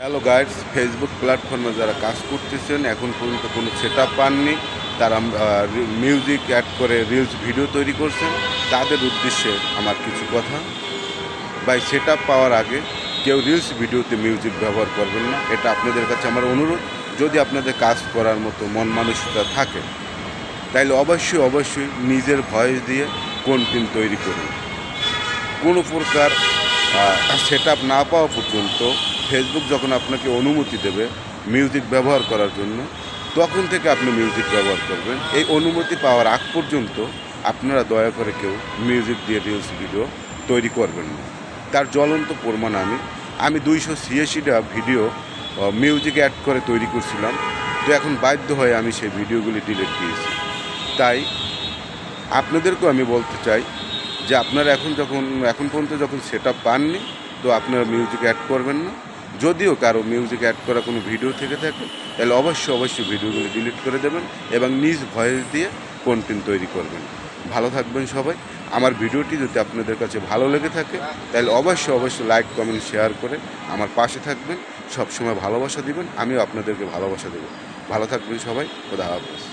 Hello guides, Facebook প্ল্যাটফর্মে যারা কাজ করতেছেন এখন পর্যন্ত কোনো সেটআপ পাননি, তারা মিউজিক অ্যাড করে রিলস ভিডিও তৈরি করছেন, তাদের উদ্দেশ্যে আমার কিছু কথা। বাই সেটআপ পাওয়ার আগে কেউ রিলস ভিডিওতে মিউজিক ব্যবহার করবেন না, এটা আপনাদের কাছে আমার অনুরোধ। যদি আপনাদের কাজ করার মতো মন মানসিকতা থাকে তাইলে অবশ্যই নিজের ভয়েস দিয়ে কন্টেন্ট তৈরি করুন। কোনো প্রকার সেটআপ না পাওয়া পর্যন্ত ফেসবুক যখন আপনাকে অনুমতি দেবে মিউজিক ব্যবহার করার জন্য, তখন থেকে আপনি মিউজিক ব্যবহার করবেন। এই অনুমতি পাওয়ার আগ পর্যন্ত আপনারা দয়া করে কেউ মিউজিক দিয়ে রিলস ভিডিও তৈরি করবেন না। তার জ্বলন্ত প্রমাণ আমি 286টা ভিডিও মিউজিক অ্যাড করে তৈরি করছিলাম, তো এখন বাধ্য হয়ে আমি সেই ভিডিওগুলি ডিলিট দিয়েছি। তাই আপনাদেরকেও আমি বলতে চাই যে আপনারা এখন পর্যন্ত যখন সেটআপ পাননি, তো আপনারা মিউজিক অ্যাড করবেন না। যদিও কারো মিউজিক অ্যাড করা কোনো ভিডিও থেকে থাকে তাহলে অবশ্যই ভিডিওগুলি ডিলিট করে দেবেন এবং নিজ ভয়েস দিয়ে কন্টেন্ট তৈরি করবেন। ভালো থাকবেন সবাই। আমার ভিডিওটি যদি আপনাদের কাছে ভালো লেগে থাকে তাহলে অবশ্যই লাইক কমেন্ট শেয়ার করে আমার পাশে থাকবেন। সবসময় ভালোবাসা দিবেন, আমিও আপনাদেরকে ভালোবাসা দেব। ভালো থাকবেন সবাই। খোদা হাফেজ।